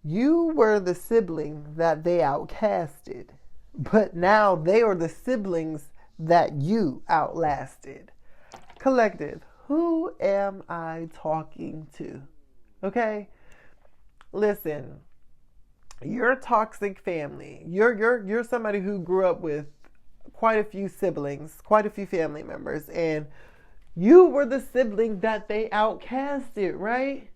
You were the sibling that they outcasted, but now they are the siblings that you outlasted. Collective, who am I talking to? Okay? Listen, you're a toxic family. You're somebody who grew up with quite a few siblings, quite a few family members, and you were the sibling that they outcasted, right?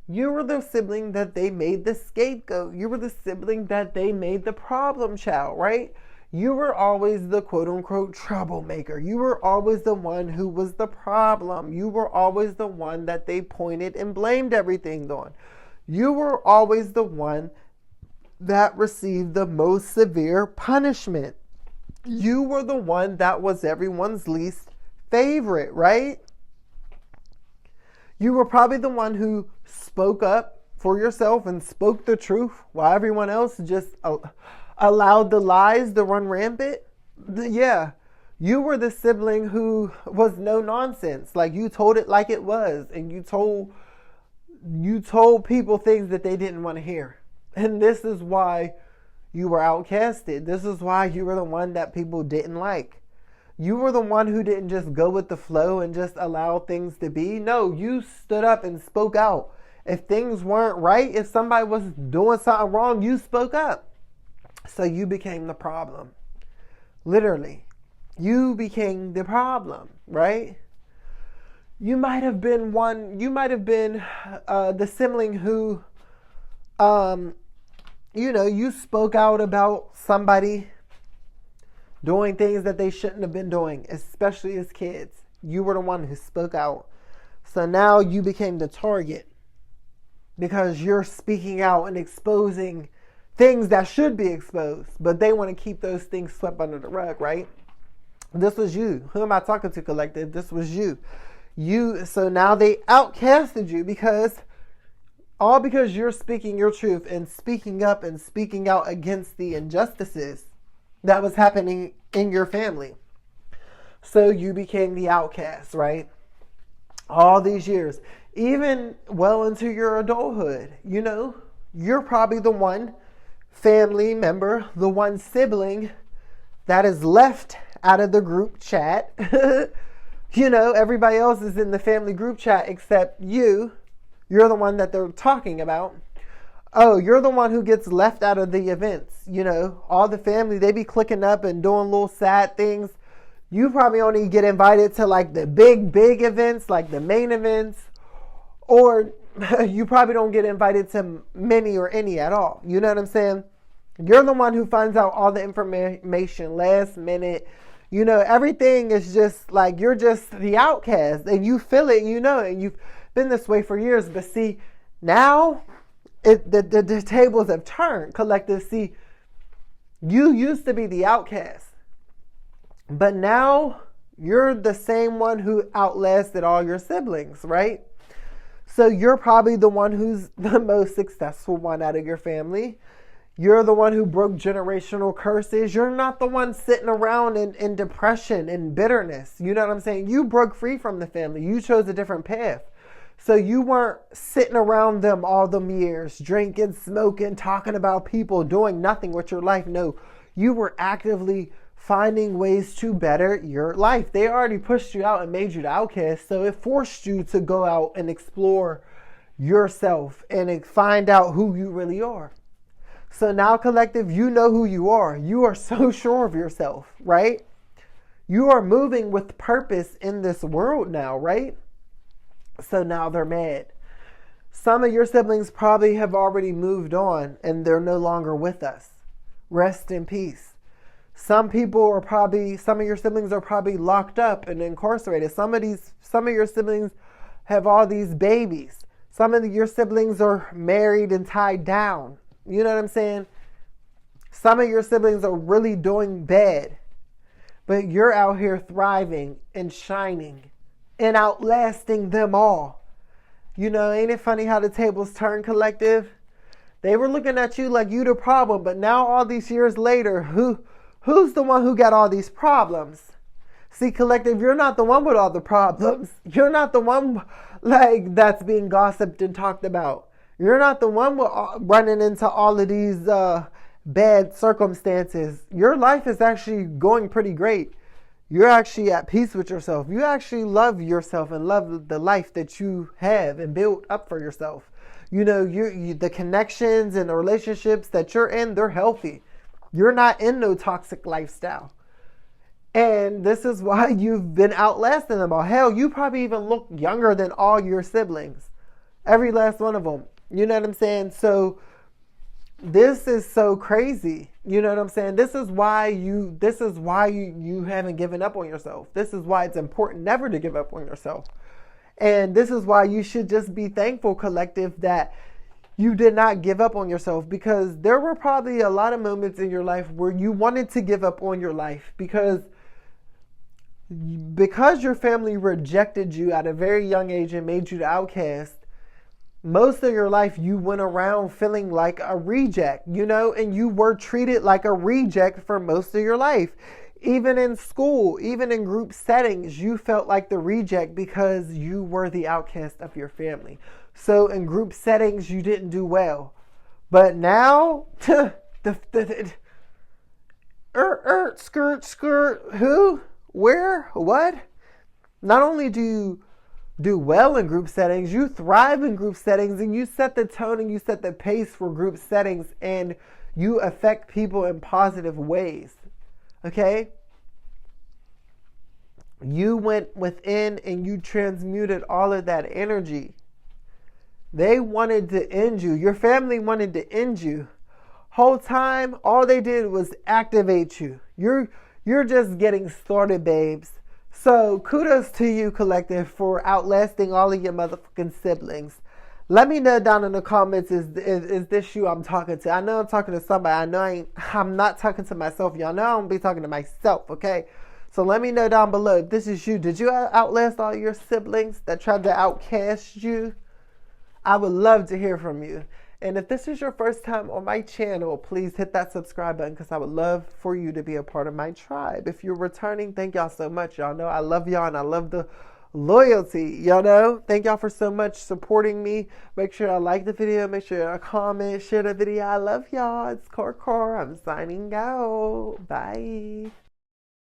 You were the sibling that they made the scapegoat. You were the sibling that they made the problem child, right? You were always the quote unquote troublemaker. You were always the one who was the problem. You were always the one that they pointed and blamed everything on. You were always the one that received the most severe punishment. You were the one that was everyone's least favorite, right? You were probably the one who spoke up for yourself and spoke the truth while everyone else just allowed the lies to run rampant. Yeah, you were the sibling who was no nonsense. Like, you told it like it was, and you told people things that they didn't want to hear. And this is why you were outcasted. This is why you were the one that people didn't like. You were the one who didn't just go with the flow and just allow things to be. No, you stood up and spoke out. If things weren't right, if somebody was doing something wrong, you spoke up. So you became the problem. Literally. You became the problem, right? You might have been the sibling who, you spoke out about somebody doing things that they shouldn't have been doing, especially as kids. You were the one who spoke out. So now you became the target because you're speaking out and exposing things that should be exposed, but they want to keep those things swept under the rug, right? This was you. Who am I talking to, collective? This was you. So now they outcasted you because you're speaking your truth and speaking up and speaking out against the injustices that was happening in your family. So you became the outcast, right? All these years, even well into your adulthood, you're probably the one family member, the one sibling that is left out of the group chat. Everybody else is in the family group chat except you. You're the one that they're talking about. Oh, you're the one who gets left out of the events. All the family, they be clicking up and doing little sad things. You probably only get invited to like the big events, like the main events. Or you probably don't get invited to many or any at all. You know what I'm saying? You're the one who finds out all the information last minute. Everything is just like, you're just the outcast. And you feel it, and you've been this way for years. But see, now the tables have turned, collective. See, you used to be the outcast, but now you're the same one who outlasted all your siblings, right? So you're probably the one who's the most successful one out of your family. You're the one who broke generational curses. You're not the one sitting around in depression and bitterness. You know what I'm saying? You broke free from the family. You chose a different path. So you weren't sitting around them all them years, drinking, smoking, talking about people, doing nothing with your life. No, you were actively finding ways to better your life. They already pushed you out and made you the outcast. So it forced you to go out and explore yourself and find out who you really are. So now, collective, you know who you are. You are so sure of yourself, right? You are moving with purpose in this world now, right? So now they're mad. Some of your siblings probably have already moved on and they're no longer with us. Rest in peace. Some of your siblings are probably locked up and incarcerated. Some of your siblings have all these babies. Some of your siblings are married and tied down. You know what I'm saying? Some of your siblings are really doing bad, but you're out here thriving and shining and outlasting them all. Ain't it funny how the tables turn, collective? They were looking at you like you the problem, but now all these years later, who's the one who got all these problems? See, collective, you're not the one with all the problems. You're not the one that's being gossiped and talked about. You're not the one running into all of these bad circumstances. Your life is actually going pretty great. You're actually at peace with yourself. You actually love yourself and love the life that you have and built up for yourself. You know, the connections and the relationships that you're in, they're healthy. You're not in no toxic lifestyle. And this is why you've been outlasting them all. Hell, you probably even look younger than all your siblings. Every last one of them. You know what I'm saying? So this is so crazy. You know what I'm saying? This is why you haven't given up on yourself. This is why it's important never to give up on yourself. And this is why you should just be thankful, collective, that you did not give up on yourself, because there were probably a lot of moments in your life where you wanted to give up on your life because your family rejected you at a very young age and made you the outcast. Most of your life you went around feeling like a reject, you know, and you were treated like a reject for most of your life. Even in school, even in group settings, you felt like the reject because you were the outcast of your family. So in group settings, you didn't do well. But now, skirt, who, where, what? Not only do you do well in group settings, you thrive in group settings, and you set the tone and you set the pace for group settings, and you affect people in positive ways. Okay? You went within and you transmuted all of that energy. They wanted to end you. Your family wanted to end you. Whole time, all they did was activate you. You're just getting started, babes. So kudos to you, collective, for outlasting all of your motherfucking siblings. Let me know down in the comments, is this you I'm talking to? I know I'm talking to somebody. I know I'm not talking to myself. Y'all know I'm going to be talking to myself, okay? So let me know down below if this is you. Did you outlast all your siblings that tried to outcast you? I would love to hear from you. And if this is your first time on my channel, please hit that subscribe button, because I would love for you to be a part of my tribe. If you're returning, thank y'all so much. Y'all know I love y'all and I love the loyalty. Y'all know, thank y'all for so much supporting me. Make sure I like the video. Make sure I comment, share the video. I love y'all. It's Core. I'm signing out. Bye.